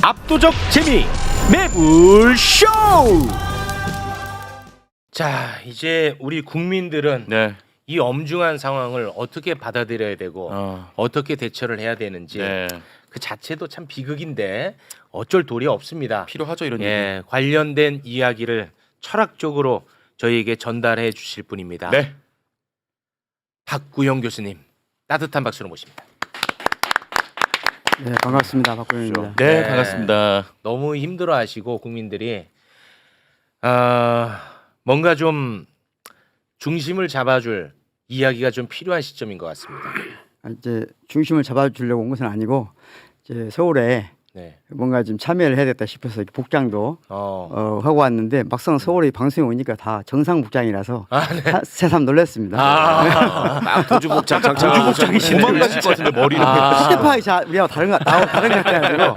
압도적 재미 매불쇼. 자, 이제 우리 국민들은 네. 이 엄중한 상황을 어떻게 받아들여야 되고 어떻게 대처를 해야 되는지 네. 그 자체도 참 비극인데 어쩔 도리 없습니다. 필요하죠 이런 예, 관련된 이야기를 철학적으로 저희에게 전달해 주실 분입니다. 네. 박구영 교수님 따뜻한 박수로 모십니다. 네, 반갑습니다. 박구영입니다. 네, 네. 반갑습니다. 너무 힘들어하시고 국민들이 뭔가 좀 중심을 잡아줄 이야기가 좀 필요한 시점인 것 같습니다. 이제 중심을 잡아주려고 온 것은 아니고 이제 서울에 네. 뭔가 좀 참여를 해야 되겠다 싶어서 이렇게 복장도 하고 왔는데 막상 서울에 방송에 오니까 다 정상 복장이라서 새삼 놀랐습니다. 딱 도주복장 도주복장이시네. 도망가실 것 같은데 머리는. 스텝하이 우리하고 다른 것 같아가지고.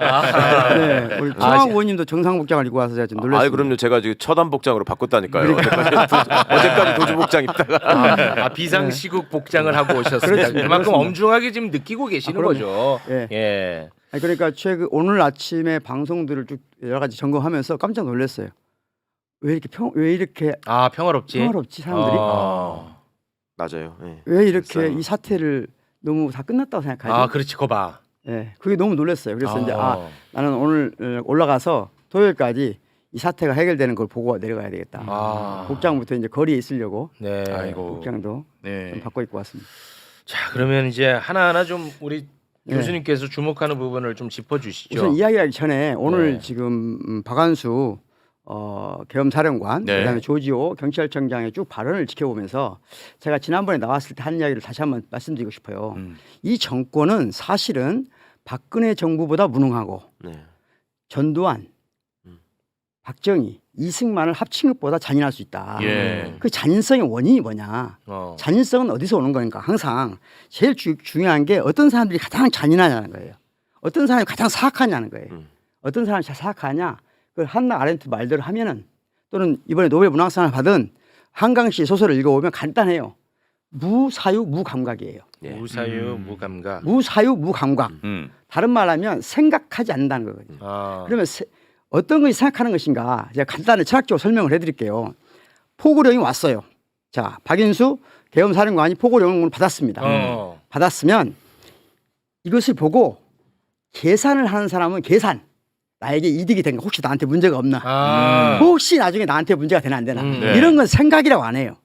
네, 우리 최강 의원님도 정상 복장을 입고 와서 제가 좀 놀랐습니다. 아, 그럼요. 제가 지금 처단 복장으로 바꿨다니까요. 어제까지 도주복장 입다가. 비상시국 복장을 하고 오셨습니다. 그만큼 그렇습니다. 엄중하게 지금 느끼고 계시는 거죠. 예. 예. 그러니까 오늘 아침에 방송들을 쭉 여러 가지 점검하면서 깜짝 놀랐어요. 왜 이렇게 평화롭지? 사람들이? 맞아요. 예. 왜 이렇게 됐어요. 이 사태를 너무 다 끝났다고 생각하지? 그렇지, 거 봐. 네, 그게 너무 놀랐어요. 그래서 이제 나는 오늘 올라가서 토요일까지 이 사태가 해결되는 걸 보고 내려가야 되겠다. 복장부터 이제 거리에 있으려고. 네. 아이고. 복장도 네. 좀 바꿔 입고 왔습니다. 자, 그러면 이제 하나하나 좀 우리 교수님께서 주목하는 부분을 좀 짚어주시죠. 우선 이야기하기 전에 오늘 네. 지금 박한수 계엄사령관, 네. 그다음에 조지호 경찰청장의 쭉 발언을 지켜보면서 제가 지난번에 나왔을 때 한 이야기를 다시 한번 말씀드리고 싶어요. 이 정권은 사실은 박근혜 정부보다 무능하고 네. 전두환, 박정희, 이승만을 합친 것보다 잔인할 수 있다. 예. 그 잔인성의 원인이 뭐냐? 잔인성은 어디서 오는 거니까 항상 제일 중요한 게 어떤 사람들이 가장 잔인하냐는 거예요. 어떤 사람이 가장 사악하냐는 거예요. 어떤 사람이 사악하냐? 그 한나 아렌트 말대로 하면은 또는 이번에 노벨 문학상을 받은 한강씨 소설을 읽어보면 간단해요. 무사유 무감각이에요. 예. 무사유 무감각. 무사유 무감각. 다른 말하면 생각하지 않는다는 거거든요. 그러면 어떤 것이 생각하는 것인가? 제가 간단히 철학적으로 설명을 해드릴게요. 포고령이 왔어요. 자, 박인수 계엄사령관이 포고령을 받았습니다. 받았으면 이것을 보고 계산을 하는 사람은 계산. 나에게 이득이 된가? 혹시 나한테 문제가 없나? 혹시 나중에 나한테 문제가 되나 안 되나? 네. 이런 건 생각이라고 안 해요.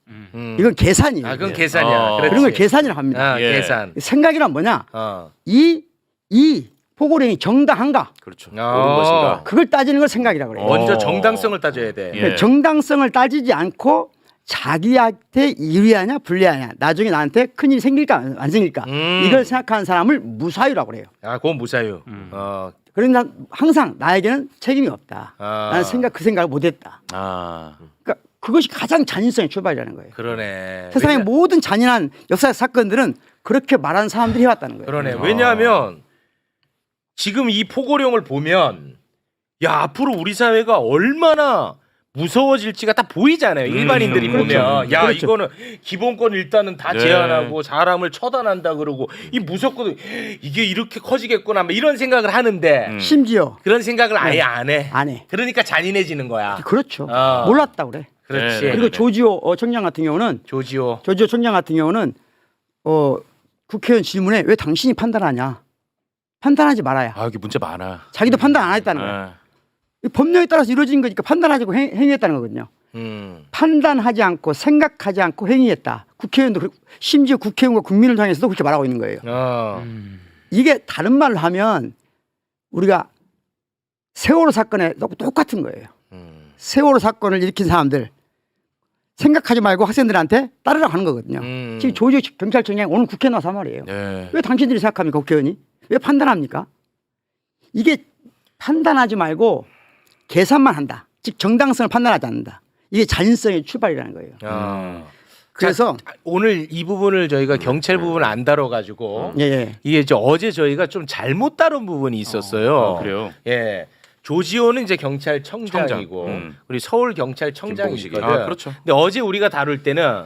이건 계산이에요. 그건 계산이야. 그렇지. 그런 걸 계산이라고 합니다. 예. 계산. 생각이란 뭐냐? 이 포고령이 정당한가? 그렇죠. 옳은 것인가? 그걸 따지는 걸 생각이라고 그래요. 먼저 정당성을 따져야 돼. 예. 정당성을 따지지 않고 자기한테 유리하냐 불리하냐, 나중에 나한테 큰일이 생길까 안 생길까, 이걸 생각하는 사람을 무사유라고 그래요. 그건 무사유. 그러나 항상 나에게는 책임이 없다. 나는 그 생각을 못했다. 그러니까 그것이 가장 잔인성의 출발이라는 거예요. 그러네. 세상의 모든 잔인한 역사적 사건들은 그렇게 말하는 사람들이 해왔다는 거예요. 그러네. 왜냐하면 지금 이 포고령을 보면 앞으로 우리 사회가 얼마나 무서워질지가 딱 보이잖아요. 일반인들이 보면 그렇죠. 이거는 기본권 일단은 다 네. 제한하고 사람을 처단한다 그러고 이 무섭거든. 이게 이렇게 커지겠구나 뭐 이런 생각을 하는데 심지어 그런 생각을 아예 안 해. 안 해. 그러니까 잔인해지는 거야. 그렇죠. 몰랐다고 그래. 그렇지. 네. 그리고 조지호 청장 같은 경우는 조지호 청장 같은 경우는 국회의원 질문에 왜 당신이 판단하냐? 판단하지 말아야. 이게 문제 많아. 자기도 판단 안 했다는 거야. 이 법령에 따라서 이루어진 거니까 판단하지 않고 행위했다는 거거든요. 판단하지 않고 생각하지 않고 행위했다. 국회의원도 심지어 국회의원과 국민을 향해서도 그렇게 말하고 있는 거예요. 이게 다른 말로 하면 우리가 세월호 사건에 똑같은 거예요. 세월호 사건을 일으킨 사람들 생각하지 말고 학생들한테 따르라고 하는 거거든요. 지금 조지호 경찰청장이 오늘 국회에 나와서 말이에요. 네. 왜 당신들이 생각합니까, 국회의원이? 왜 판단합니까? 이게 판단하지 말고 계산만 한다. 즉 정당성을 판단하지 않는다. 이게 잔인성의 출발이라는 거예요. 그래서 오늘 이 부분을 저희가 경찰 부분을 안 다뤄가지고 예. 이게 어제 저희가 좀 잘못 다룬 부분이 있었어요. 그래요? 예. 조지호는 이제 경찰청장이고 우리 서울 경찰청장이거든. 그렇죠. 근데 어제 우리가 다룰 때는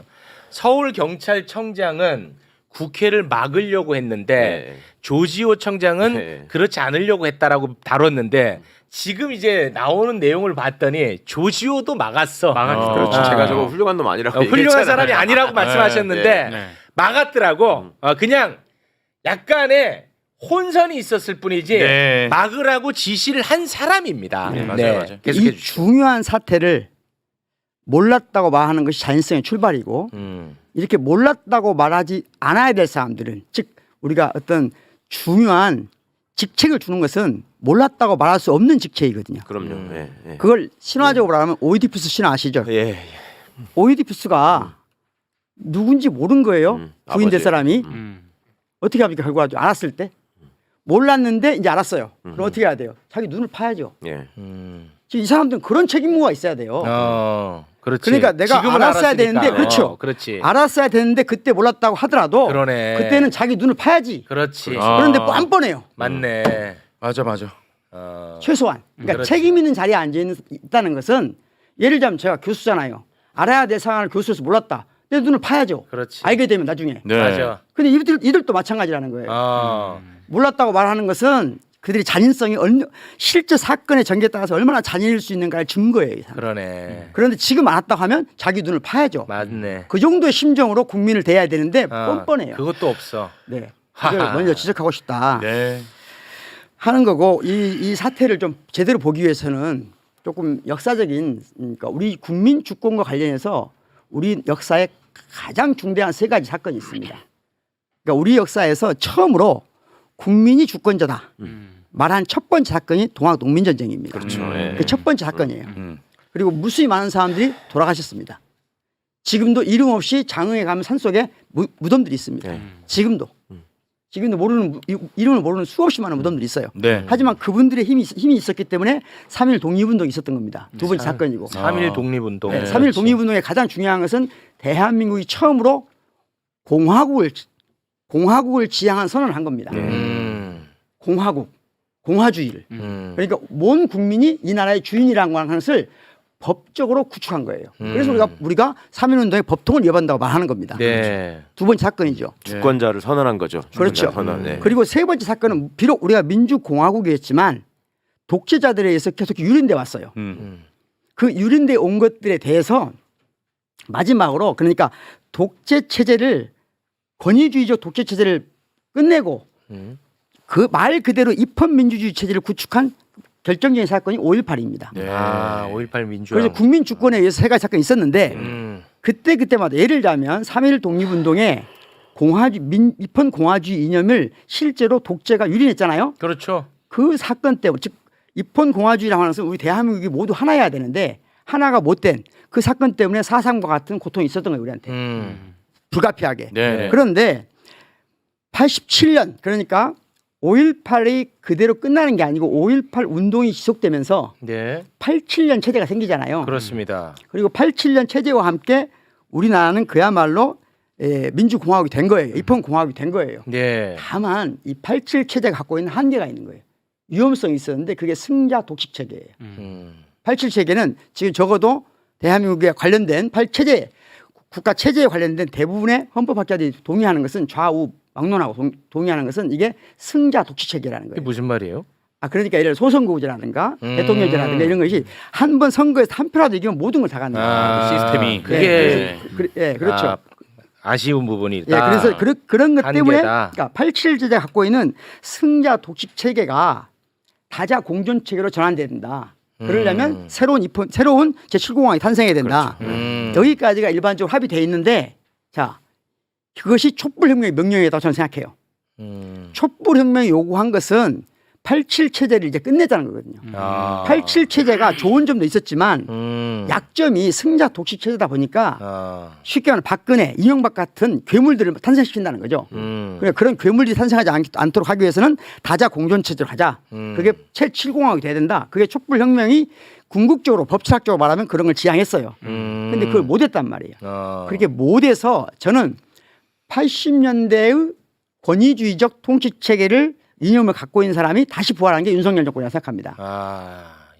서울 경찰청장은 국회를 막으려고 했는데 네. 조지호 청장은 네. 그렇지 않으려고 했다라고 다뤘는데 지금 이제 나오는 내용을 봤더니 조지호도 막았어. 그렇죠. 아. 제가 저거 훌륭한 놈 아니라고 훌륭한 얘기했잖아요. 사람이 아니라고 말씀하셨는데 네. 막았더라고. 그냥 약간의 혼선이 있었을 뿐이지 네. 막으라고 지시를 한 사람입니다. 네, 맞아요. 계속해 이 주시죠. 중요한 사태를 몰랐다고 말하는 것이 자연성의 출발이고 이렇게 몰랐다고 말하지 않아야 될 사람들은 즉 우리가 어떤 중요한 직책을 주는 것은 몰랐다고 말할 수 없는 직책이거든요. 그럼요. 예, 예. 그걸 신화적으로 말하면 오이디푸스 신화 아시죠? 예, 예. 오이디푸스가 누군지 모른 거예요. 부인 될 아버지. 사람이. 어떻게 합니까? 결과적으로 알았을 때. 몰랐는데 이제 알았어요. 그럼 어떻게 해야 돼요? 자기 눈을 파야죠. 예. 지금 이 사람들은 그런 책임무가 있어야 돼요. 그렇지. 그러니까 내가 지금은 알았어야 알았으니까. 되는데 그렇죠. 그렇지. 알았어야 되는데 그때 몰랐다고 하더라도 그러네. 그때는 자기 눈을 파야지. 그렇지. 그런데 뻔뻔해요. 맞네. 맞아. 최소한. 그러니까 그렇지. 책임 있는 자리에 앉아 있다는 것은 예를 들자면 제가 교수잖아요. 알아야 될 상황을 교수로서 몰랐다. 내 눈을 파야죠. 그렇지. 알게 되면 나중에. 네. 맞아. 근데 이들도 마찬가지라는 거예요. 몰랐다고 말하는 것은 그들이 잔인성이 실제 사건의 전개에 따라서 얼마나 잔인할 수 있는가를 증거예요. 이 사람. 그러네. 그런데 지금 알았다고 하면 자기 눈을 파야죠. 맞네. 그 정도의 심정으로 국민을 대해야 되는데 뻔뻔해요. 그것도 없어. 네. 이걸 먼저 지적하고 싶다 네. 하는 거고 이 사태를 좀 제대로 보기 위해서는 조금 역사적인 그러니까 우리 국민 주권과 관련해서 우리 역사에 가장 중대한 세 가지 사건이 있습니다. 그러니까 우리 역사에서 처음으로 국민이 주권자다 말한 첫 번째 사건이 동학농민전쟁입니다. 그렇죠. 예. 그 첫 번째 사건이에요. 그리고 무수히 많은 사람들이 돌아가셨습니다. 지금도 이름 없이 장흥에 가면 산속에 무덤들이 있습니다. 네. 지금도 이름을 모르는 수없이 많은 무덤들이 있어요. 네. 하지만 그분들의 힘이 있었기 때문에 3.1 독립운동이 있었던 겁니다. 두 번째 사건이고. 3.1 독립운동. 네, 3.1 독립운동의 가장 중요한 것은 대한민국이 처음으로 공화국을 지향한 선언을 한 겁니다. 공화주의를. 그러니까 모든 국민이 이 나라의 주인이라는 것을 법적으로 구축한 거예요. 그래서 우리가 3.1운동의 법통을 위반한다고 말하는 겁니다. 네. 두 번째 사건이죠. 주권자를 선언한 거죠. 그렇죠. 선언. 네. 그리고 세 번째 사건은 비록 우리가 민주공화국이었지만 독재자들에 의해서 계속 유린돼 왔어요. 그 유린돼 온 것들에 대해서 마지막으로 그러니까 권위주의적 독재 체제를 끝내고 그 말 그대로 입헌민주주의 체제를 구축한 결정적인 사건이 5.18입니다. 네. 5.18 민주화. 그래서 국민 주권에 의해서 세 가지 사건이 있었는데 그때마다 예를 들자면 3.1 독립운동에 입헌 공화주의 이념을 실제로 독재가 유린했잖아요. 그렇죠. 그 사건 때문에 즉 입헌 공화주의라고 하는 것은 우리 대한민국이 모두 하나여야 되는데 하나가 못된 그 사건 때문에 사상과 같은 고통이 있었던 거예요. 우리한테. 불가피하게. 네. 그런데 87년 그러니까 5.18이 그대로 끝나는 게 아니고 5.18 운동이 지속되면서 네. 87년 체제가 생기잖아요. 그렇습니다. 그리고 87년 체제와 함께 우리나라는 그야말로 민주공화국이 된 거예요. 입헌공화국이 된 거예요. 네. 다만 이 87 체제가 갖고 있는 한계가 있는 거예요. 위험성이 있었는데 그게 승자 독식 체계예요. 87 체계는 지금 적어도 대한민국에 관련된 체제 국가 체제에 관련된 대부분의 헌법학자들이 동의하는 것은 좌우 막론하고 동의하는 것은 이게 승자 독식 체계라는 이게 거예요. 무슨 말이에요? 그러니까 예를 들어 소선거구제라든가 대통령제라든가 이런 것이 한 번 선거에서 한 표라도 이기면 모든 걸 다 갖는 거예요. 시스템이. 그게 그렇죠. 아쉬운 부분이 있다. 그래서 그런 것 때문에 한계다. 그러니까 87 제제가 갖고 있는 승자 독식 체계가 다자 공존 체계로 전환돼야 된다. 그러려면 새로운 제7공화국이 탄생해야 된다. 여기까지가 일반적으로 합의되어 있는데 자 그것이 촛불혁명의 명령이라고 저는 생각해요. 촛불혁명이 요구한 것은 87 체제를 이제 끝내자는 거거든요. 87 체제가 좋은 점도 있었지만 약점이 승자 독식 체제다 보니까 쉽게 말하면 박근혜, 이명박 같은 괴물들을 탄생시킨다는 거죠. 그러니까 그런 괴물들이 탄생하지 않도록 하기 위해서는 다자 공존 체제로 하자. 그게 제7공화국이 돼야 된다. 그게 촛불혁명이 궁극적으로 법치학적으로 말하면 그런 걸 지향했어요. 그런데 그걸 못했단 말이에요. 그렇게 못해서 저는 80년대의 권위주의적 통치 체계를 이념을 갖고 있는 사람이 다시 부활한 게 윤석열 정권이라고 생각합니다.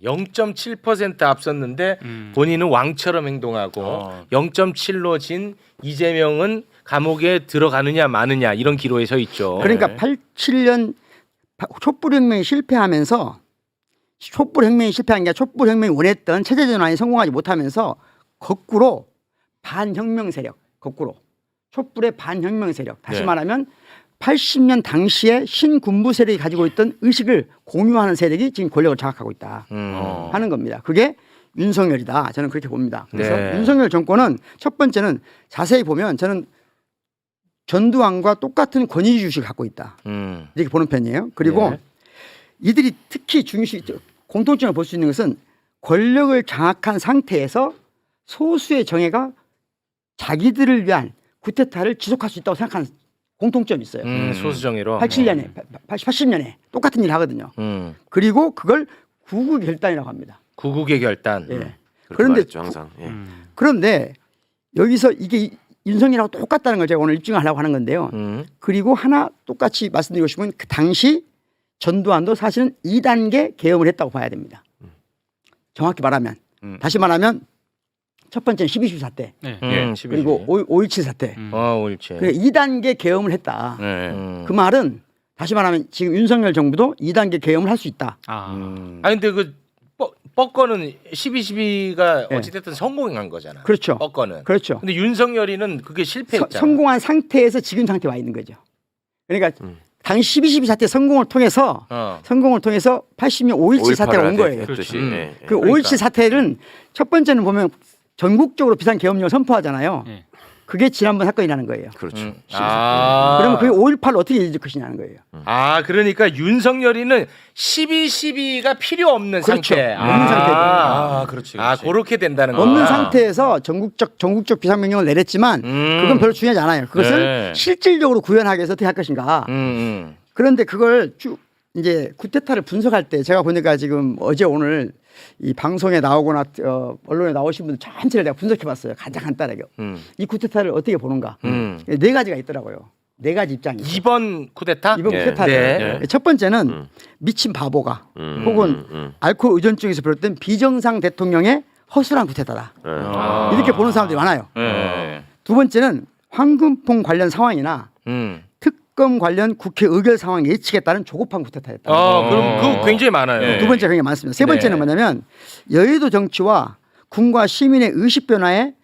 0.7% 앞섰는데 본인은 왕처럼 행동하고 0.7로 진 이재명은 감옥에 들어가느냐 마느냐 이런 기로에 서 있죠. 그러니까 87년 촛불혁명이 실패하면서 촛불혁명이 실패한 게 아니라 촛불혁명이 원했던 체제전환이 성공하지 못하면서 거꾸로 반혁명 세력, 거꾸로 촛불의 반혁명 세력, 다시 네. 말하면 80년 당시에 신군부 세력이 가지고 있던 의식을 공유하는 세력이 지금 권력을 장악하고 있다 하는 겁니다. 그게 윤석열이다. 저는 그렇게 봅니다. 그래서 네. 윤석열 정권은 첫 번째는 자세히 보면 저는 전두환과 똑같은 권위주의식을 갖고 있다. 이렇게 보는 편이에요. 그리고 네. 이들이 특히 공통점을 볼 수 있는 것은 권력을 장악한 상태에서 소수의 정예가 자기들을 위한 쿠데타를 지속할 수 있다고 생각하는 공통점이 있어요. 소수정예로 87년에, 80년에 똑같은 일을 하거든요. 그리고 그걸 구국의 결단이라고 합니다. 구국의 결단. 예. 그렇게 그런데 말했죠, 항상. 예. 그런데 여기서 이게 윤석열하고 똑같다는 걸 제가 오늘 입증하려고 하는 건데요. 그리고 하나 똑같이 말씀드리고 싶은 그 당시 전두환도 사실은 2단계 계엄을 했다고 봐야 됩니다. 정확히 말하면 다시 말하면 첫 번째는 12.12 사태 그리고 5.17 사태 5.17. 그러니까 2단계 계엄을 했다. 네. 그 말은 다시 말하면 지금 윤석열 정부도 2단계 계엄을 할 수 있다. 아니 근데 그 뻑거는 12.12가 네. 어찌됐든 성공한 거잖아. 그렇죠. 뻑거는. 그렇죠. 근데 윤석열이는 그게 실패했잖아. 성공한 상태에서 지금 상태에 와 있는 거죠. 그러니까 당시 12.12 사태 성공을 통해서 80년 5.17 사태가 온 거예요. 했듯이. 그렇지. 예. 그 5.17 사태는 첫 번째는 보면 전국적으로 비상계엄령을 선포하잖아요. 그게 지난번 사건이라는 거예요. 그렇죠. 그러면 그게 5.18을 어떻게 잊을 것이냐는 거예요. 그러니까 윤석열이는 12.12가 필요 없는 그렇죠. 상태. 없는 상태죠. 그렇지. 그렇게 된다는 거야. 없는 상태에서 전국적 비상명령을 내렸지만 그건 별로 중요하지 않아요. 그것을 네. 실질적으로 구현하기 위해서 어떻게 할 것인가. 그런데 그걸 쭉 이제 쿠데타를 분석할 때 제가 보니까 지금 어제 오늘 이 방송에 나오거나 언론에 나오신 분들 전체를 내가 분석해봤어요. 가장 간단하게 이 쿠데타를 어떻게 보는가. 네 가지가 있더라고요. 네 가지 입장이. 이번 쿠데타? 이번 예. 쿠데타를 네. 첫 번째는 미친 바보가 혹은 알코올 의존증에서 비롯된 비정상 대통령의 허술한 쿠데타다. 이렇게 보는 사람들이 많아요. 두 번째는 황금폰 관련 상황이나 특검 관련 국회 의결 상황 예측에 따른 조급한 쿠데타였다. 그럼 그거 굉장히 많아요. 두 번째가 굉장히 많습니다. 세 번째는 네. 뭐냐면 여의도 정치와 군과 시민의 의식 변화에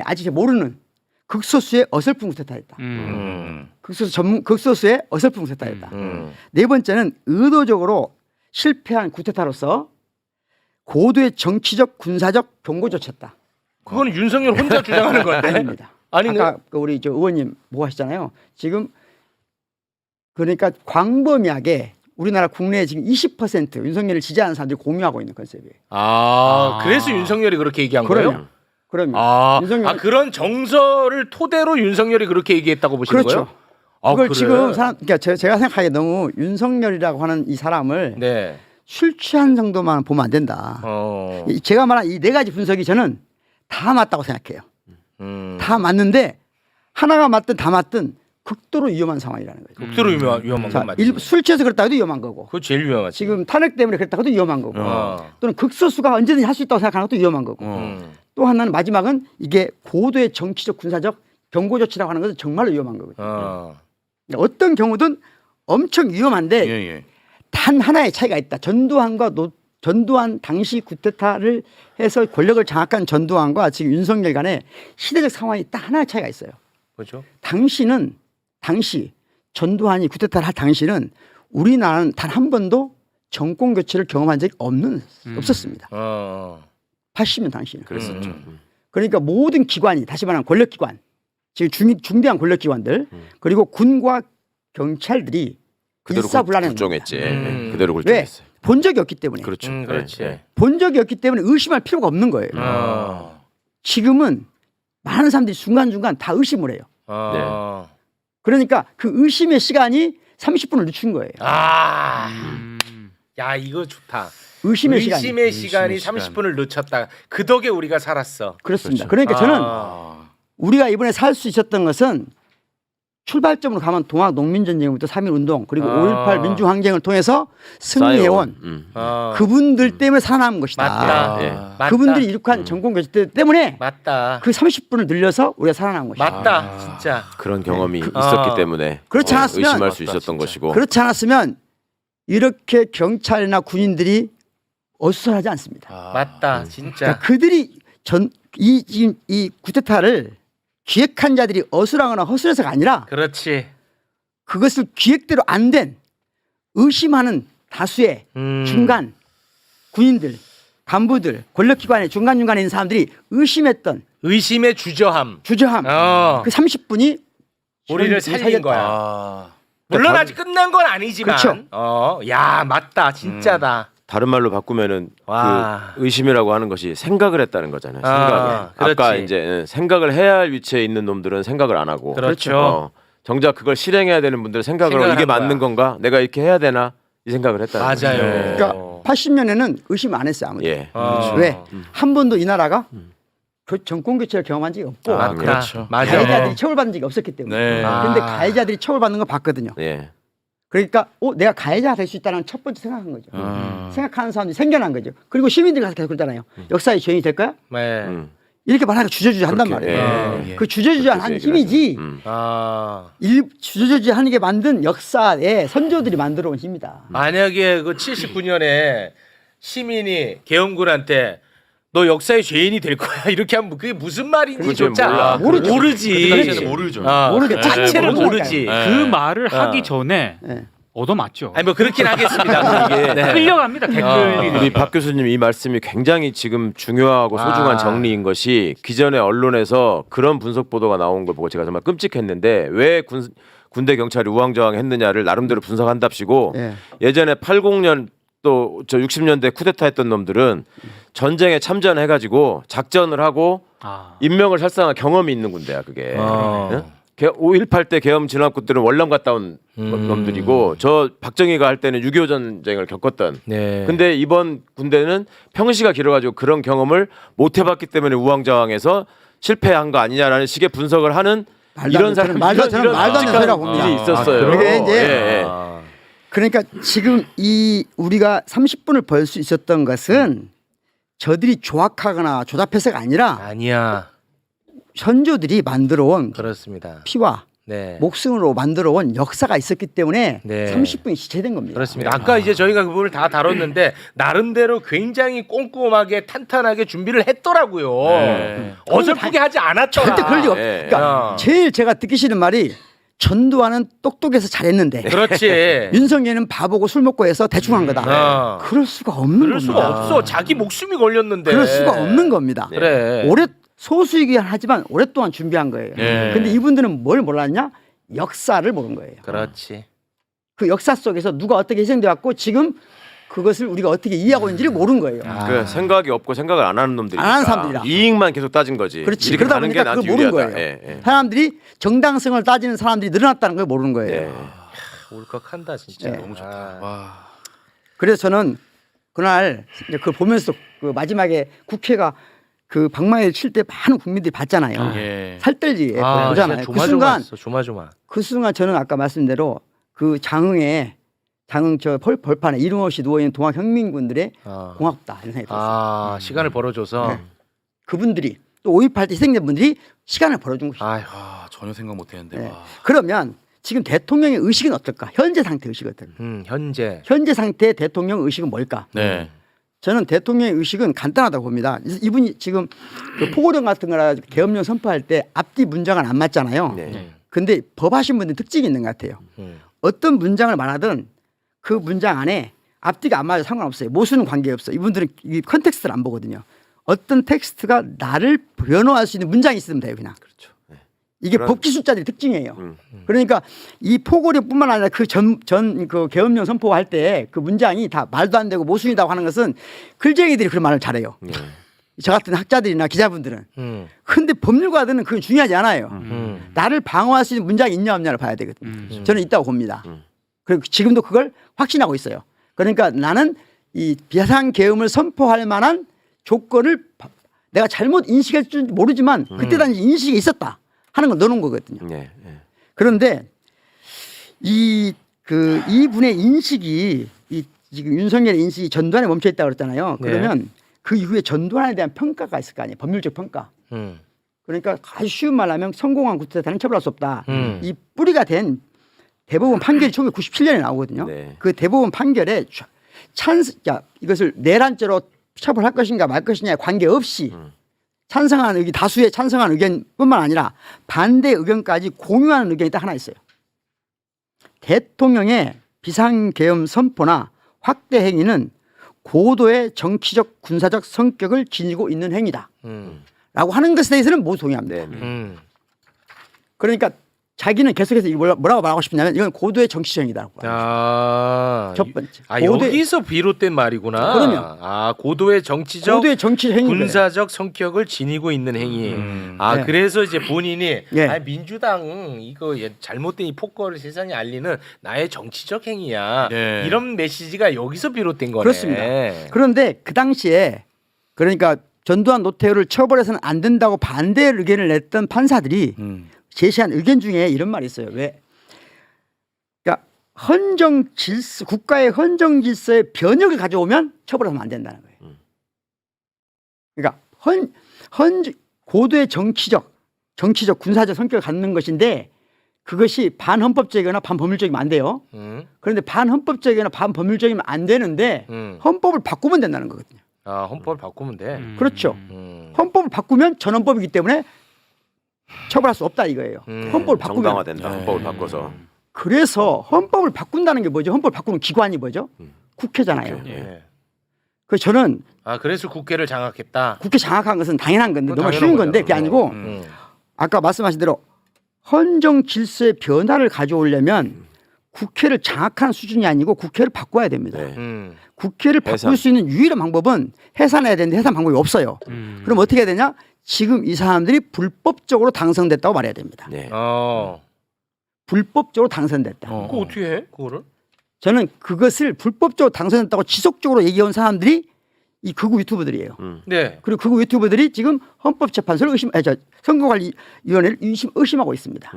아직 모르는 극소수의 어설픈 쿠데타였다. 극소수의 어설픈 쿠데타였다. 네 번째는 의도적으로 실패한 쿠데타로서 고도의 정치적 군사적 경고 조치였다. 그거는 윤석열 혼자 주장하는 건데. 아닙니다. 아닌가요? 아까 그 우리 저 의원님 뭐 하시잖아요. 지금 그러니까 광범위하게 우리나라 국내에 지금 20% 윤석열을 지지하는 사람들이 공유하고 있는 컨셉이에요. 그래서 윤석열이 그렇게 얘기한 거예요? 그러면 윤석열 그런 정서를 토대로 윤석열이 그렇게 얘기했다고 보시는 그렇죠. 거예요? 그걸 그래? 지금 그러니까 제가 생각하기에 너무 윤석열이라고 하는 이 사람을 네. 술 취한 정도만 보면 안 된다. 제가 말한 이 네 가지 분석이 저는 다 맞다고 생각해요. 다 맞는데 하나가 맞든 다 맞든 극도로 위험한 상황이라는 거죠. 극도로 위험한 자, 건 맞지. 술 취해서 그랬다 해도 위험한 거고. 그거 제일 위험하지. 지금 탄핵 때문에 그랬다 해도 위험한 거고. 어. 또는 극소수가 언제든지 할 수 있다고 생각하는 것도 위험한 거고. 또 하나는 마지막은 이게 고도의 정치적 군사적 경고 조치라고 하는 것은 정말로 위험한 거거든요. 어떤 경우든 엄청 위험한데 단 하나의 차이가 있다. 전두환 당시 쿠데타를 해서 권력을 장악한 전두환과 지금 윤석열 간의 시대적 상황이 딱 하나의 차이가 있어요. 그렇죠. 당시 전두환이 쿠데타를 할 당시는 우리나라는 단 한 번도 정권 교체를 경험한 적이 없었습니다. 80년 당시는. 그랬었죠. 그러니까 모든 기관이 다시 말하면 권력기관, 지금 중대한 권력기관들 그리고 군과 경찰들이 그대로 일사불란한 굴종했지. 겁니다. 그대로 왜? 굴종했어요. 본 적이 없기 때문에. 그렇죠. 그렇지. 예. 본 적이 없기 때문에 의심할 필요가 없는 거예요. 지금은 많은 사람들이 중간중간 다 의심을 해요. 그러니까 그 의심의 시간이 30분을 늦춘 거예요. 야 이거 좋다. 의심의 시간이. 시간이 30분을 늦췄다. 그 덕에 우리가 살았어. 그렇습니다. 그러니까 저는 우리가 이번에 살 수 있었던 것은 출발점으로 가면 동학 농민전쟁부터 3.1 운동 그리고 아. 5.18 민주항쟁을 통해서 승리해온 그분들 때문에 살아남은 것이다. 맞다. 예. 맞다. 그분들이 이룩한 정권교체 때문에 맞다. 그 30분을 늘려서 우리가 살아남은 것이다. 맞다. 진짜. 그런 경험이 있었기 때문에 그렇지 않았으면 의심할 수 있었던 것이고. 그렇지 않았으면 이렇게 경찰이나 군인들이 어수선하지 않습니다. 맞다. 진짜. 그러니까 그들이 지금 이 쿠데타를 기획한 자들이 어수랑거나 허술해서가 아니라 그렇지. 그것을 기획대로 안 된 의심하는 다수의 중간 군인들, 간부들, 권력기관의 중간중간에 있는 사람들이 의심했던 의심의 주저함. 주저함 어. 그 30분이 우리를 살린 거야. 물론 아직 끝난 건 아니지만. 그렇죠. 야, 맞다. 진짜다. 다른 말로 바꾸면은 와. 그 의심이라고 하는 것이 생각을 했다는 거잖아요. 생각을. 그렇지. 아까 이제 생각을 해야 할 위치에 있는 놈들은 생각을 안 하고. 그렇죠. 정작 그걸 실행해야 되는 분들은 생각을 생각을 이게 한 거야. 맞는 건가? 내가 이렇게 해야 되나? 이 생각을 했다는 거죠. 맞아요. 그러니까 80년에는 의심 안 했어요 아무도. 예. 왜? 한 번도 이 나라가 그 정권 교체를 경험한 적이 없고 맞다. 그렇죠. 맞아. 가해자들이 처벌받은 적이 없었기 때문에. 네. 그런데 가해자들이 처벌받는 거 봤거든요. 예. 그러니까 내가 가해자가 될 수 있다는 첫 번째 생각한 거죠. 생각하는 사람들이 생겨난 거죠. 그리고 시민들이 가서 계속 그러잖아요. 역사의 죄인이 될 거야? 네. 이렇게 말하니까 주저주저 한단 그렇게, 말이에요. 예. 그 주저주저 하는 그렇게 힘이지 아. 주저주저 하는 게 만든 역사의 선조들이 만들어 온 힘이다. 만약에 그 79년에 시민이 계엄군한테 너 역사의 죄인이 될 거야 이렇게 하면 그게 무슨 말인지조차 몰라. 모르지. 그 당시에는 모르죠. 모르겠죠. 자체를 모르니까요. 모르지. 그 말을 하기 어. 전에 네. 얻어맞죠. 아니 뭐 그렇긴 하겠습니다. 이게 네. 끌려갑니다. 댓글이. 우리 박 교수님 이 말씀이 굉장히 지금 중요하고 소중한 정리인 것이 기존의 언론에서 그런 분석 보도가 나온 걸 보고 제가 정말 끔찍했는데 왜 군대 경찰이 우왕좌왕했느냐를 나름대로 분석한답시고 예. 예전에 80년 또 저 60년대 쿠데타 했던 놈들은 전쟁에 참전해가지고 작전을 하고 인명을 살상한 경험이 있는 군대야 그게. 응? 5.18 때 계엄 진압군들은 월남 갔다 온 놈들이고 저 박정희가 할 때는 6.25 전쟁을 겪었던. 네. 근데 이번 군대는 평시가 길어가지고 그런 경험을 못 해봤기 때문에 우왕좌왕해서 실패한 거 아니냐라는 식의 분석을 하는 이런 사람 말도 안 되는 소리라고 봅니다. 일이 있었어요. 그게 이제 예, 예. 그러니까 지금 이 우리가 30분을 벌 수 있었던 것은 저들이 조악하거나 조잡해서가 아니라 아니야. 선조들이 만들어온 그렇습니다. 피와 네. 목숨으로 만들어온 역사가 있었기 때문에 네. 30분이 지체된 겁니다. 그렇습니다. 아까 이제 저희가 그 부분을 다 다뤘는데 나름대로 굉장히 꼼꼼하게 탄탄하게 준비를 했더라고요. 어설프게 하지 않았더라. 절대 그럴 리가 없. 예. 그러니까 제일 제가 듣기 싫은 말이 전두환은 똑똑해서 잘했는데 그렇지. 윤석열은 바보고 술 먹고 해서 대충 한 거다. 그럴 수가 없는 그럴 겁니다. 수가 없어. 자기 목숨이 걸렸는데. 그럴 수가 없는 겁니다. 그래. 오래 소수이긴 하지만 오랫동안 준비한 거예요. 근데 이분들은 뭘 몰랐냐? 역사를 모른 거예요. 그렇지. 그 역사 속에서 누가 어떻게 희생돼 왔고 지금 그것을 우리가 어떻게 이해하고 있는지를 모른 거예요. 그 생각이 없고 생각을 안 하는 놈들이 안 하는 사람들이라. 이익만 계속 따진 거지. 그렇지. 이렇게 그러다 가는 게 보니까 나한테 그걸 모르는 유리하다. 거예요. 예, 예. 사람들이 정당성을 따지는 사람들이 늘어났다는 걸 모르는 거예요. 예. 울컥한다 진짜. 네. 너무 좋다. 그래서 저는 그날 이제 그걸 보면서 그 마지막에 국회가 그 방망이를 칠 때 많은 국민들이 봤잖아요. 예. 살뜰지 아, 보잖아요. 진짜 그 순간 조마조마. 그 순간 저는 아까 말씀대로 그 장흥 저 벌판에 이름 없이 누워 있는 동학 혁명군들의 고맙다 이런 생각이 들었어요. 시간을 벌어줘서. 그분들이 또 5.18 때 희생된 분들이 시간을 벌어준 것이죠. 아휴. 전혀 생각 못했는데. 네. 와. 그러면 지금 대통령의 의식은 어떨까? 현재 상태 의식은 어떨까? 현재. 현재 상태의 대통령 의식은 뭘까? 네. 저는 대통령의 의식은 간단하다고 봅니다. 이분이 지금 그 포고령 같은 거라 계엄령 선포할 때 앞뒤 문장은 안 맞잖아요. 네. 근데 법하신 분들 특징이 있는 것 같아요. 어떤 문장을 말하든 그 문장 안에 앞뒤가 안 맞아도 상관없어요. 모순은 관계없어요. 이분들은 이 컨텍스트를 안 보거든요. 어떤 텍스트가 나를 변호할 수 있는 문장이 있으면 돼요. 그냥. 그렇죠. 네. 이게 그런- 법기술자들의 특징이에요. 그러니까 이 포고령뿐만 아니라 그 그 계엄령 선포할 때 그 문장이 다 말도 안 되고 모순이라고 하는 것은 글쟁이들이 그런 말을 잘해요. 저 같은 학자들이나 기자분들은. 근데 법률가들은 그건 중요하지 않아요. 나를 방어할 수 있는 문장이 있냐 없냐를 봐야 되거든요. 저는 있다고 봅니다. 그리고 지금도 그걸 확신하고 있어요. 그러니까 나는 이 비상계엄을 선포할 만한 조건을 내가 잘못 인식할 줄 모르지만 그때 당시 인식이 있었다 하는 걸 넣어놓은 거거든요. 네. 네. 그런데 이분의 인식이 지금 윤석열의 인식이 전두환에 멈춰 있다고 그랬잖아요. 네. 그러면 그 이후에 전두환에 대한 평가가 있을 거 아니에요. 법률적 평가. 그러니까 아주 쉬운 말로 하면 성공한 구태타는 처벌할 수 없다. 이 뿌리가 된 대법원 판결이 1997년에 나오거든요. 네. 그 대법원 판결에 이것을 내란죄로 처벌할 것인가 말 것이냐에 관계없이 찬성하는 의견, 다수의 찬성하는 의견뿐만 아니라 반대 의견까지 공유하는 의견이 딱 하나 있어요. 대통령의 비상계엄 선포나 확대 행위는 고도의 정치적 군사적 성격을 지니고 있는 행위다. 라고 하는 것에 대해서는 모두 동의합니다. 네. 그러니까 자기는 계속해서 뭐라고 말하고 싶냐면 이건 고도의 정치적 행위다라고. 첫 번째. 여기서 비롯된 말이구나. 그럼요. 고도의 정치적 행위. 군사적 성격을 지니고 있는 행위. 네. 그래서 이제 본인이 예. 민주당 이거 잘못된 이 폭거를 세상에 알리는 나의 정치적 행위야. 네. 이런 메시지가 여기서 비롯된 거네. 그렇습니다. 그런데 그 당시에 그러니까 전두환 노태우를 처벌해서는 안 된다고 반대 의견을 냈던 판사들이 제시한 의견 중에 이런 말이 있어요. 왜? 그러니까 국가의 헌정 질서의 변혁을 가져오면 처벌하면 안 된다는 거예요. 그러니까 고도의 정치적 군사적 성격을 갖는 것인데 그것이 반헌법적이거나 반법률적이면 안 돼요. 그런데 반헌법적이거나 반법률적이면 안 되는데 헌법을 바꾸면 된다는 거거든요. 헌법을 바꾸면 돼. 그렇죠. 헌법을 바꾸면 전헌법이기 때문에 처벌할 수 없다 이거예요. 헌법을 바꾸면 정당화된다. 헌법을 바꿔서. 그래서 헌법을 바꾼다는 게 뭐죠? 헌법을 바꾸는 기관이 뭐죠? 국회잖아요. 예. 그래서 저는 그래서 국회를 장악했다. 국회 장악한 것은 당연한 건데 너무 당연한 쉬운 거죠. 건데 그게 아니고 아까 말씀하신 대로 헌정 질서의 변화를 가져오려면 국회를 장악하는 수준이 아니고 국회를 바꿔야 됩니다. 네. 국회를 바꿀 수 있는 유일한 방법은 해산해야 되는데 해산 방법이 없어요. 그럼 어떻게 해야 되냐? 지금 이 사람들이 불법적으로 당선됐다고 말해야 됩니다. 네. 불법적으로 당선됐다. 그거 어떻게 해? 그거를? 저는 그것을 불법적으로 당선됐다고 지속적으로 얘기해온 사람들이 이 극우 유튜버들이에요. 네. 그리고 극우 유튜버들이 지금 헌법재판소를 선거관리위원회를 의심하고 있습니다.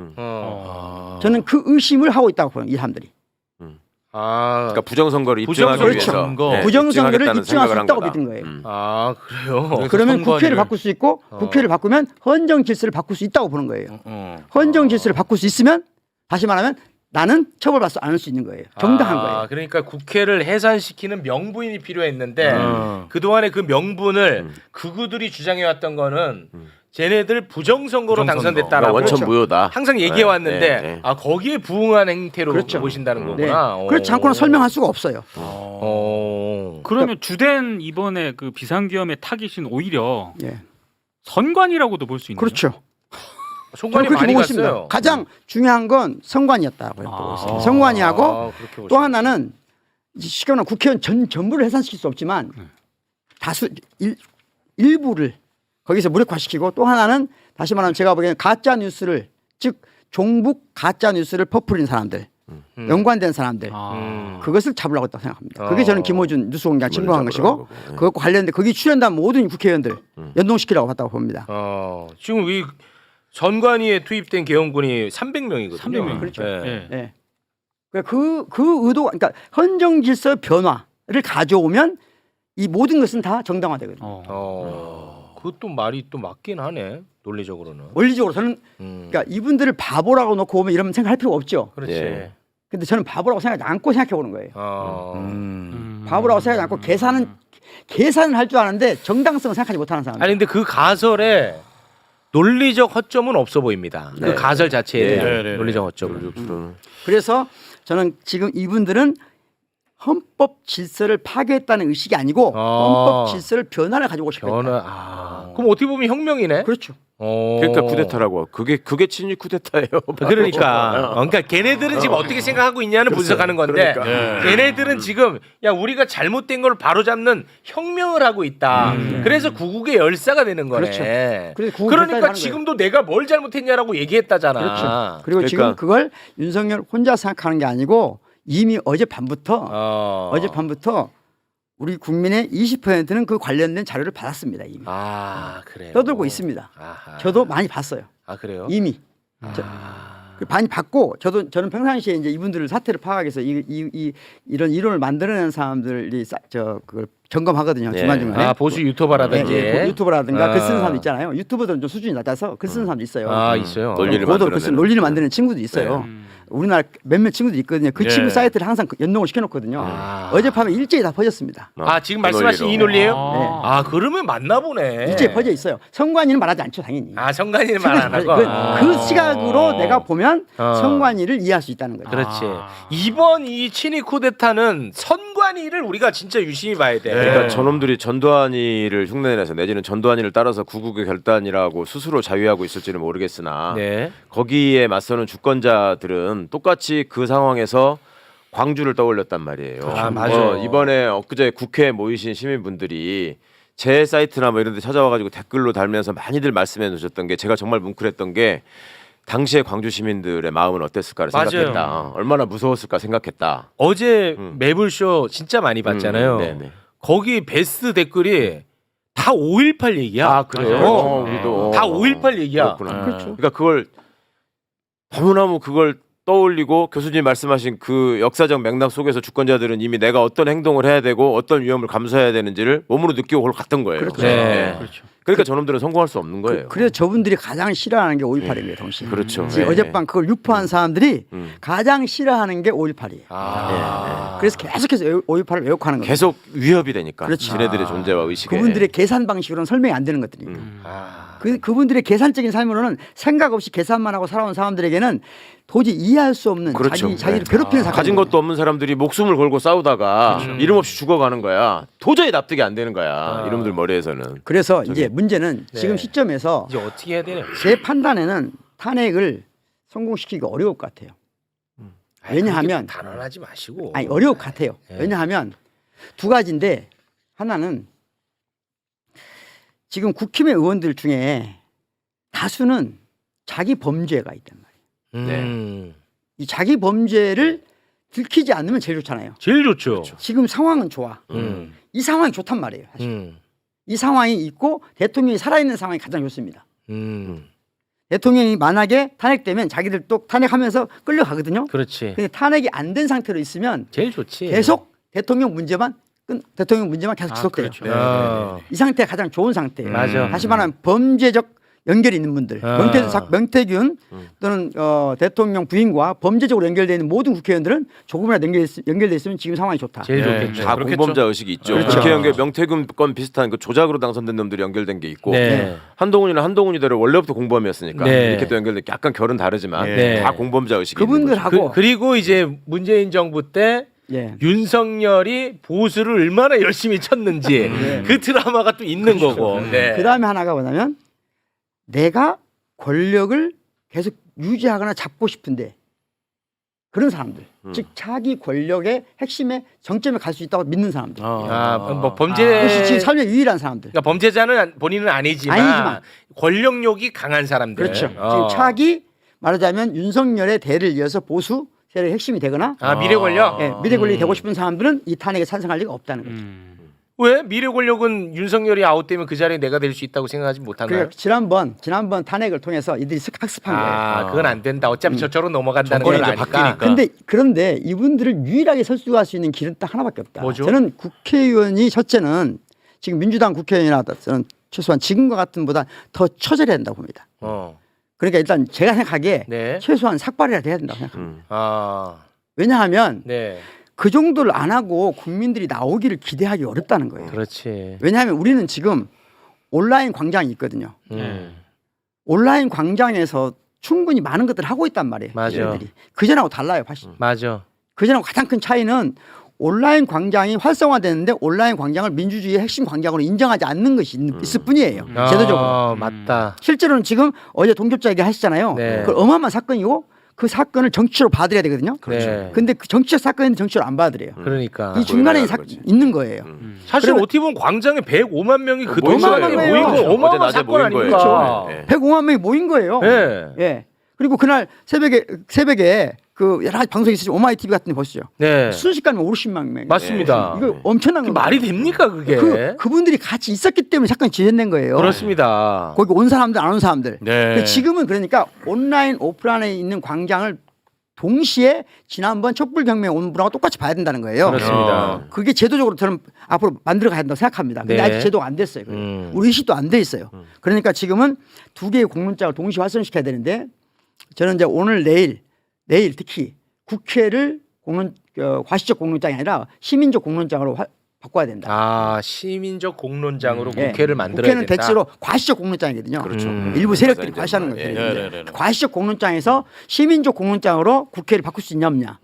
저는 그 의심을 하고 있다고 보여요. 이 사람들이. 그러니까 부정선거를 입증하기 부정선거. 위해서 그렇죠. 네, 부정선거를 입증하겠다는 입증할 수 생각을 한 있다고 거다. 믿은 거예요. 그래요? 그러면 국회를 바꿀 수 있고 국회를 바꾸면 헌정 질서를 바꿀 수 있다고 보는 거예요. 헌정 질서를 바꿀 수 있으면 다시 말하면 나는 처벌받지 않을 수 있는 거예요. 정당한 거예요. 그러니까 국회를 해산시키는 명분이 필요했는데 그동안에 그 명분을 극우들이 주장해왔던 거는 쟤네들 부정선거로 부정선거. 당선됐다라고 원천 그렇죠. 무효다. 항상 얘기해왔는데 네, 네. 거기에 부응한 행태로 그렇죠. 보신다는 네. 거구나. 그렇지 않고는 설명할 수가 없어요. 그러면 주된 이번에 그 비상계엄의 타깃은 오히려 예. 선관위라고도 볼 수 있는. 그렇죠. 손관이 저는 그렇게 많이 보고 갔어요. 있습니다. 가장 중요한 건 선관위였다고 보고 있습니다. 선관위하고 그렇게 또 하나는 쉽게 말하면 국회의원 전부를 해산시킬 수 없지만 다수 일부를 거기서 무력화시키고 또 하나는 다시 말하면 제가 보기에는 가짜 뉴스를 즉 종북 가짜 뉴스를 퍼부린 사람들 연관된 사람들 그것을 잡으려고 했다고 생각합니다. 그게 저는 김호준 뉴스공장 신고한 것이고 그것과 관련된 거기 출연한 모든 국회의원들 연동시키려고 했다고 봅니다. 지금 이 선관위에 투입된 계엄군이 300명이거든요. 300명. 그렇죠. 네. 네. 그 의도 그러니까 헌정 질서 변화를 가져오면 이 모든 것은 다 정당화되거든요. 그것도 말이 또 맞긴 하네. 논리적으로는. 원리적으로 저는 그러니까 이분들을 바보라고 놓고 보면 이러면 생각할 필요가 없죠. 그렇지. 예. 근데 저는 바보라고 생각하지 않고 생각해 보는 거예요. 바보라고 생각하지 않고 계산은 할 줄 아는데 정당성을 생각하지 못하는 사람. 아니 근데 그 가설에 논리적 허점은 없어 보입니다. 네. 그 가설 자체에 대한 네, 네, 네. 논리적 허점은. 그래서 저는 지금 이분들은 헌법 질서를 파괴했다는 의식이 아니고 헌법 질서를 변화를 가지고 싶다. 그럼 어떻게 보면 혁명이네. 그렇죠. 그러니까 쿠데타라고. 그게 친일 쿠데타예요. 그러니까 걔네들은 지금 어떻게 생각하고 있냐는 분석하는 건데 걔네들은 지금 야 우리가 잘못된 걸 바로잡는 혁명을 하고 있다. 그래서 구국의 열사가 되는 거네. 그렇죠. 그래서 구국 그러니까 열사를 지금도 내가 뭘 잘못했냐라고 얘기했다잖아. 그렇죠. 그리고 그러니까. 지금 그걸 윤석열 혼자 생각하는 게 아니고 이미 어젯밤부터 우리 국민의 20%는 그 관련된 자료를 받았습니다. 이미. 그래요. 떠들고 있습니다. 아하. 저도 많이 봤어요. 그래요? 이미. 많이 받고 저는 평상시에 이제 이분들을 사태를 파악하기 위해서 이런 이론을 만들어낸 사람들이 그걸 점검하거든요. 네. 중간중간에. 보수 유튜버라든지. 유튜버라든가 글 쓰는 사람도 있잖아요. 유튜버들은 좀 수준이 낮아서 글 쓰는 사람도 있어요. 있어요. 논리를 고도 만들어내는. 논리를 만드는 친구도 있어요. 우리나라 몇몇 친구들이 있거든요. 그 친구 사이트를 항상 연동을 시켜놓거든요. 어젯밤에 일제히 다 퍼졌습니다. 지금 말씀하신 이 논리예요? 네. 그러면 맞나 보네. 일제히 퍼져 있어요. 성관이는 말하지 않죠, 당연히. 성관이는 말 안 하고. 그 시각으로 내가 보면 성관이를 이해할 수 있다는 거죠. 그렇지. 이번 이 친위 쿠데타는 선관위를 우리가 진짜 유심히 봐야 돼. 그러니까 저놈들이 전두환이를 흉내내서 내지는 전두환이를 따라서 구국의 결단이라고 스스로 자위하고 있을지는 모르겠으나 네. 거기에 맞서는 주권자들은 똑같이 그 상황에서 광주를 떠올렸단 말이에요. 맞아요. 이번에 엊그제 국회에 모이신 시민분들이 제 사이트나 뭐 이런 데 찾아와가지고 댓글로 달면서 많이들 말씀해 주셨던 게 제가 정말 뭉클했던 게 당시에 광주 시민들의 마음은 어땠을까를 생각했다. 얼마나 무서웠을까 생각했다. 어제 매불쇼 진짜 많이 봤잖아요. 네네. 거기 베스트 댓글이 다 5.18 얘기야. 그래요? 우리도 다 5.18 얘기야. 그렇구나. 그렇죠. 그러니까 그걸 너무너무 그걸 떠올리고 교수님 말씀하신 그 역사적 맥락 속에서 주권자들은 이미 내가 어떤 행동을 해야 되고 어떤 위험을 감수해야 되는지를 몸으로 느끼고 그걸 갔던 거예요. 그렇죠. 네. 그러니까 저놈들은 성공할 수 없는 거예요. 그래서 저분들이 가장 싫어하는 게 5.18입니다, 동시에. 그렇죠. 지금 네. 어젯밤 그걸 유포한 사람들이 가장 싫어하는 게 5.18이에요. 그래서 계속해서 5.18을 왜곡하는 거예요. 계속 위협이 되니까 그렇지. 지네들의 존재와 의식에. 그분들의 계산 방식으로는 설명이 안 되는 것들이니까. 그분들의 계산적인 삶으로는 생각 없이 계산만 하고 살아온 사람들에게는 도저히 이해할 수 없는 그렇죠. 자기를 괴롭히는 사건. 가진 것도 없는 사람들이 목숨을 걸고 싸우다가 이름 없이 죽어가는 거야. 도저히 납득이 안 되는 거야. 이놈들 머리에서는. 그래서 이제 문제는 네. 지금 시점에서 이제 어떻게 해야 되냐? 제 판단에는 탄핵을 성공시키기가 어려울 것 같아요. 왜냐하면 단언하지 마시고. 어려울 것 같아요. 네. 왜냐하면 두 가지인데 하나는 지금 국힘의 의원들 중에 다수는 자기 범죄가 있단 말이에요. 이 자기 범죄를 들키지 않으면 제일 좋잖아요. 제일 좋죠. 지금 상황은 좋아. 이 상황이 좋단 말이에요. 사실. 이 상황이 있고 대통령이 살아있는 상황이 가장 좋습니다. 대통령이 만약에 탄핵되면 자기들 또 탄핵하면서 끌려가거든요. 그렇지. 근데 탄핵이 안 된 상태로 있으면 제일 좋지. 계속 대통령 문제만 계속 지속돼요. 그렇죠. 이 상태가 가장 좋은 상태예요. 맞아. 다시 말하면 범죄적 연결이 있는 분들, 명태균 또는 대통령 부인과 범죄적으로 연결되어 있는 모든 국회의원들은 조금이라도 연결돼 있으면 지금 상황이 좋다. 제일 좋겠죠. 다 공범자 의식이 있죠. 그렇죠. 국회의원 명태균 건 비슷한 그 조작으로 당선된 놈들이 연결된 게 있고 네. 한동훈이나 한동훈이대로 원래부터 공범이었으니까 네. 이렇게 또 연결된 게 약간 결은 다르지만 네. 다 공범자 의식이 있는 거죠. 그분들하고 그리고 이제 문재인 정부 때 예. 윤석열이 보수를 얼마나 열심히 쳤는지 그 드라마가 또 있는 거고. 네. 그 다음에 하나가 뭐냐면 내가 권력을 계속 유지하거나 잡고 싶은데 그런 사람들, 즉 자기 권력의 핵심에 정점에 갈 수 있다고 믿는 사람들. 뭐 범죄 그것이 지금 삶의 유일한 사람들. 그러니까 범죄자는 본인은 아니지만 권력욕이 강한 사람들. 그렇죠. 지금 차기 말하자면 윤석열의 대를 이어서 보수 세력의 핵심이 되거나 미래 권력. 미래 권력이 되고 싶은 사람들은 이 탄핵에 찬성할 리가 없다는 거죠. 왜 미래 권력은 윤석열이 아웃되면 그 자리에 내가 될 수 있다고 생각하지 못하나요? 지난번 탄핵을 통해서 이들이 학습한 거예요. 그건 안 된다. 어차피 저쪽으로 넘어간다는 걸 아니까. 그런데 이분들을 유일하게 설득할 수 있는 길은 딱 하나밖에 없다. 뭐죠? 저는 국회의원이 첫째는 지금 민주당 국회의원이나 저는 최소한 지금과 같은 보다 더 처절해야 된다고 봅니다. 그러니까 일단 제가 생각하기에 네. 최소한 삭발이라도 해야 된다고 생각합니다. 네. 왜냐하면 그 정도를 안 하고 국민들이 나오기를 기대하기 어렵다는 거예요. 그렇지. 왜냐하면 우리는 지금 온라인 광장이 있거든요. 온라인 광장에서 충분히 많은 것들을 하고 있단 말이에요. 맞아. 그전하고 달라요. 사실. 맞아. 그전하고 가장 큰 차이는 온라인 광장이 활성화되는데 온라인 광장을 민주주의의 핵심 광장으로 인정하지 않는 것이 있을 뿐이에요. 제도적으로. 맞다. 실제로는 지금 어제 동접자 얘기 하시잖아요. 네. 그 어마어마한 사건이고 그 사건을 정치로 받아들여야 되거든요. 네. 근데 그 정치적 사건은 정치로 안 받아들여요. 그러니까. 이 중간에 거지. 있는 거예요. 사실 어떻게 보면 광장에 105만 명이 그 모인 동시에 거예요. 모이고 어제 어마어마한 낮에 사건 모인 아닙니까? 거예요. 네. 105만 명이 모인 거예요. 네. 예. 그리고 그날 새벽에 그 여러 가지 방송이 있으시죠. 오마이 TV 같은 데 보시죠. 네. 순식간에 50만 명. 맞습니다. 이거 엄청난 그 거 말이 됩니까 그게? 그분들이 같이 있었기 때문에 사건이 진행된 거예요. 그렇습니다. 거기 온 사람들 안 온 사람들. 네. 근데 지금은 그러니까 온라인 오프라인에 있는 광장을 동시에 지난번 촛불혁명 온 분하고 똑같이 봐야 된다는 거예요. 그렇습니다. 그게 제도적으로 저는 앞으로 만들어 가야 된다고 생각합니다. 근데 네. 아직 제도가 안 됐어요. 우리 의식도 안 돼 있어요. 그러니까 지금은 두 개의 공론장을 동시에 활성시켜야 되는데 저는 이제 오늘 내일 특히 국회를 과시적 공론장이 아니라 시민적 공론장으로 바꿔야 된다. 아 시민적 공론장으로 예. 국회를 만들어야 국회는 된다. 대체로 과시적 공론장이거든요. 그렇죠. 일부 세력들이 맞아요. 과시하는 거예요. 네, 네, 네. 과시적 공론장에서 시민적 공론장으로 국회를 바꿀 수 있냐 없냐.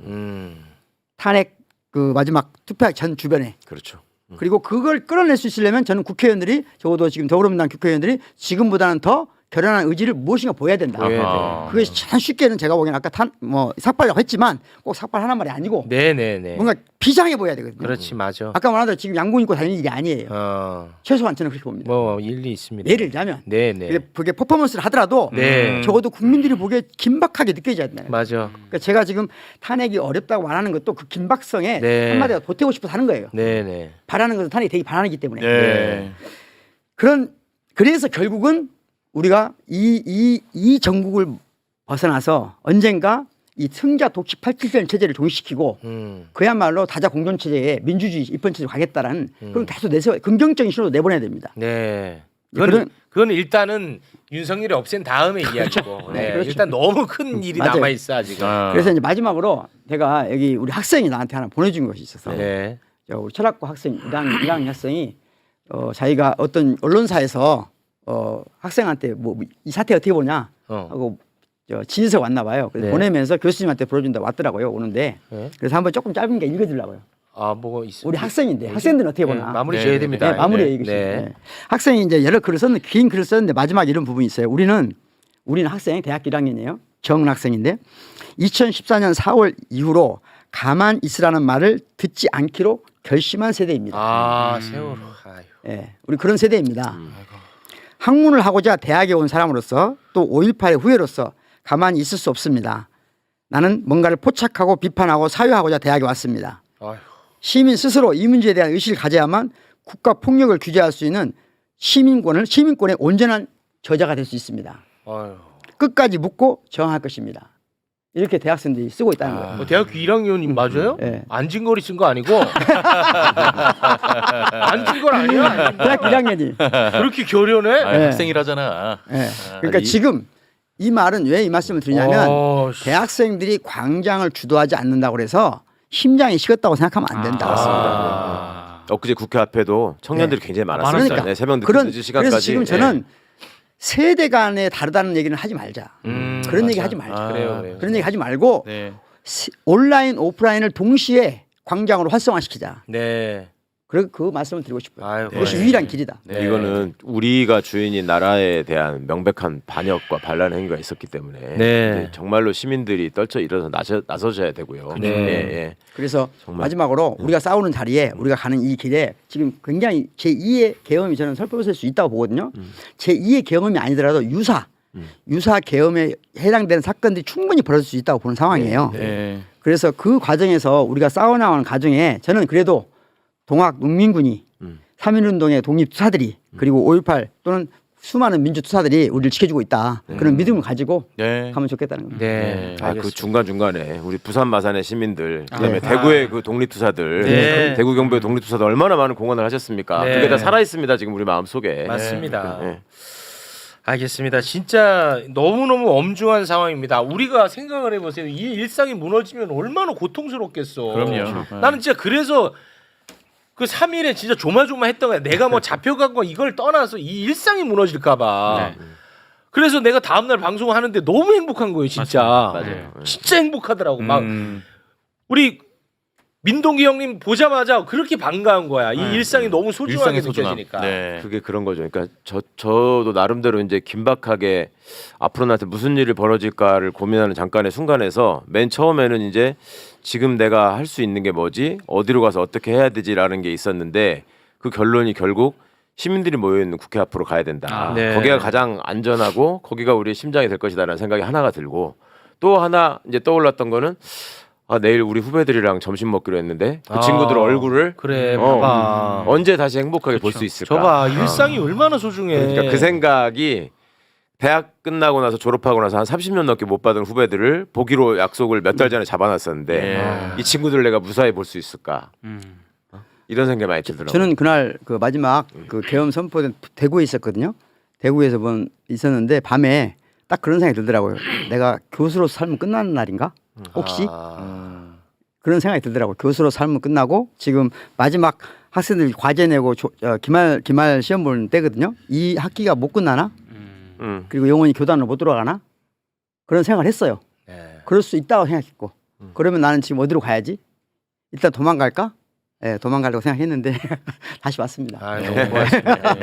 탄핵 그 마지막 투표 전 주변에. 그렇죠. 그리고 그걸 끌어낼 수 있으려면 저는 국회의원들이 적어도 지금 더불어민주당 국회의원들이 지금보다는 더 결연한 의지를 무엇인가 보여야 된다. 보여야 그게 참 쉽게는 제가 보기에는 아까 삭발이라고 했지만 꼭 삭발 하는 말이 아니고 네네네. 뭔가 비장해 보여야 되거든요. 그렇지 맞아. 아까 말한 대로 지금 양복 입고 다니는 일이 아니에요. 최소한 저는 그렇게 봅니다. 뭐 일리 있습니다. 예를 들자면 네네. 그게 퍼포먼스를 하더라도 네. 적어도 국민들이 보기에 긴박하게 느껴져야 된다. 맞아. 그러니까 제가 지금 탄핵이 어렵다고 말하는 것도 그 긴박성에 네. 한마디가 보태고 싶어서 하는 거예요. 네네. 바라는 것은 탄핵이 되게 바라기 때문에. 네. 그래서 결국은 우리가 이 정국을 벗어나서 언젠가 이 승자 독식 87년 체제를 종식시키고 그야말로 다자 공존 체제에 민주주의 입헌 체제로 가겠다라는 그런 계속 내세워 긍정적인 신호도 내보내야 됩니다. 네. 그런- 그건 일단은 윤석열이 없앤 다음의 이야기고. 네. 그렇죠. 일단 너무 큰 일이 맞아요. 남아 있어 아직은. 그래서 이제 마지막으로 제가 여기 우리 학생이 나한테 하나 보내준 것이 있어서 네. 우리 철학과 학생 1학년 학생이 자기가 어떤 언론사에서 학생한테 뭐 이 사태 어떻게 보냐 하고 지휘서가 왔나 봐요. 그래서 네. 보내면서 교수님한테 보여준다 왔더라고요. 오는데 네. 그래서 한번 조금 짧은 게 읽어주려고요. 아 뭐가 있어? 우리 학생인데 학생들은 어떻게 보나? 마무리 네, 지어야 네, 됩니다. 네, 마무리에 네. 이것이. 네. 네. 학생이 이제 여러 글을 썼는데 긴 글을 썼는데 마지막 이런 부분이 있어요. 우리는 학생 대학교 1학년이에요. 정은 학생인데 2014년 4월 이후로 가만 있으라는 말을 듣지 않기로 결심한 세대입니다. 아 세월호. 아유. 예, 우리 그런 세대입니다. 학문을 하고자 대학에 온 사람으로서 또 5.18의 후예로서 가만히 있을 수 없습니다. 나는 뭔가를 포착하고 비판하고 사유하고자 대학에 왔습니다. 아유. 시민 스스로 이 문제에 대한 의식을 가져야만 국가 폭력을 규제할 수 있는 시민권의 온전한 저자가 될 수 있습니다. 아유. 끝까지 묻고 저항할 것입니다. 이렇게 대학생들이 쓰고 있다는 거예요. 뭐 대학교 1학년이 맞아요? 네. 안진걸이 쓴 거 아니고? 안진걸 아니야? 대학교 1학년이. 그렇게 교련해? 아, 네. 학생이라잖아. 예. 그러니까 지금 이 말은 왜 이 말씀을 드리냐면 대학생들이 광장을 주도하지 않는다고 그래서 심장이 식었다고 생각하면 안 된다. 엊그제 국회 앞에도 청년들이 굉장히 많았어요. 그러니까 네, 새벽 그런 늦은 시간까지. 그래서 지금 저는 세대 간에 다르다는 얘기는 하지 말자. 그런 얘기 하지 말자. 그래요. 그런 얘기 하지 말고 네. 온라인 오프라인을 동시에 광장으로 활성화시키자. 네. 그 말씀을 드리고 싶어요. 아유, 그것이 네. 유일한 길이다. 네. 이거는 우리가 주인인 나라에 대한 명백한 반역과 반란 행위가 있었기 때문에 네. 이제 정말로 시민들이 떨쳐 일어서 나서셔야 되고요. 네. 예. 그래서 정말. 마지막으로 우리가 싸우는 자리에 우리가 가는 이 길에 지금 굉장히 제2의 계엄이 저는 설법을 수 있다고 보거든요. 제2의 계엄이 아니더라도 유사 계엄에 해당되는 사건들이 충분히 벌어질 수 있다고 보는 상황이에요. 네. 그래서 그 과정에서 우리가 싸워나가는 과정에 저는 그래도 동학 농민군이 3.1운동의 독립투사들이 그리고 5.18 또는 수많은 민주투사들이 우리를 지켜주고 있다. 그런 믿음을 가지고 네. 가면 좋겠다는 겁니다. 네. 그 알겠습니다. 중간 중간에 우리 부산 마산의 시민들, 그다음에 네. 대구의 그 독립투사들, 네. 대구 경북의 독립투사들 얼마나 많은 공헌을 하셨습니까? 네. 그게 다 살아 있습니다 지금 우리 마음 속에. 맞습니다. 네. 알겠습니다. 진짜 너무너무 엄중한 상황입니다. 우리가 생각을 해보세요. 이 일상이 무너지면 얼마나 고통스럽겠어. 그럼요. 나는 진짜 그래서 그 3일에 진짜 조마조마했던 거야. 내가 뭐 잡혀간 거 이걸 떠나서 이 일상이 무너질까봐. 그래서 내가 다음날 방송을 하는데 너무 행복한 거예요, 진짜. 맞아요. 진짜 행복하더라고. 막 우리 민동기 형님 보자마자 그렇게 반가운 거야. 이 일상이 너무 소중하게 일상의 소중함. 느껴지니까. 네. 그게 그런 거죠. 그러니까 저도 나름대로 이제 긴박하게 앞으로 나한테 무슨 일이 벌어질까를 고민하는 잠깐의 순간에서 맨 처음에는 이제 지금 내가 할 수 있는 게 뭐지? 어디로 가서 어떻게 해야 되지라는 게 있었는데 그 결론이 결국 시민들이 모여 있는 국회 앞으로 가야 된다. 네. 거기가 가장 안전하고 거기가 우리의 심장이 될 것이다라는 생각이 하나가 들고 또 하나 이제 떠올랐던 거는 내일 우리 후배들이랑 점심 먹기로 했는데 그 아, 친구들 얼굴을 그래 봐봐. 언제 다시 행복하게 볼 수 있을까? 저봐 일상이 얼마나 소중해. 그러니까 그 생각이 대학 끝나고 나서 졸업하고 나서 한 30년 넘게 못 받은 후배들을 보기로 약속을 몇 달 전에 잡아놨었는데 이 친구들 내가 무사히 볼 수 있을까? 이런 생각이 많이 들더라고요. 저는 그날 그 마지막 그 계엄 선포된 대구에 있었거든요. 대구에서 있었는데 밤에 딱 그런 생각이 들더라고요. 내가 교수로서 삶은 끝나는 날인가? 혹시 그런 생각이 들더라고요. 교수로 삶은 끝나고 지금 마지막 학생들 과제 내고 기말 시험 보는 때거든요. 이 학기가 못 끝나나? 그리고 영원히 교단으로 못 돌아가나? 그런 생각을 했어요. 그럴 수 있다고 생각했고 그러면 나는 지금 어디로 가야지? 일단 도망갈까? 네, 도망가려고 생각했는데 다시 왔습니다. 너무 고맙습니다.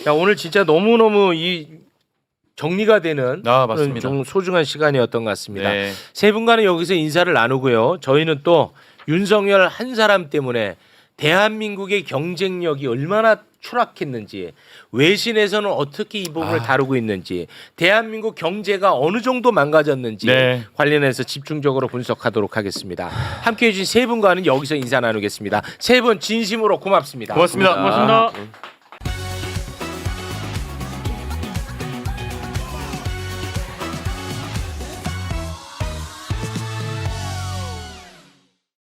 야, 오늘 진짜 너무너무 정리가 되는 맞습니다. 좀 소중한 시간이었던 것 같습니다. 네. 세 분과는 여기서 인사를 나누고요. 저희는 또 윤석열 한 사람 때문에 대한민국의 경쟁력이 얼마나 추락했는지, 외신에서는 어떻게 이 부분을 다루고 있는지, 대한민국 경제가 어느 정도 망가졌는지 관련해서 집중적으로 분석하도록 하겠습니다. 함께해 주신 세 분과는 여기서 인사 나누겠습니다. 세 분 진심으로 고맙습니다. 고맙습니다. 고맙습니다.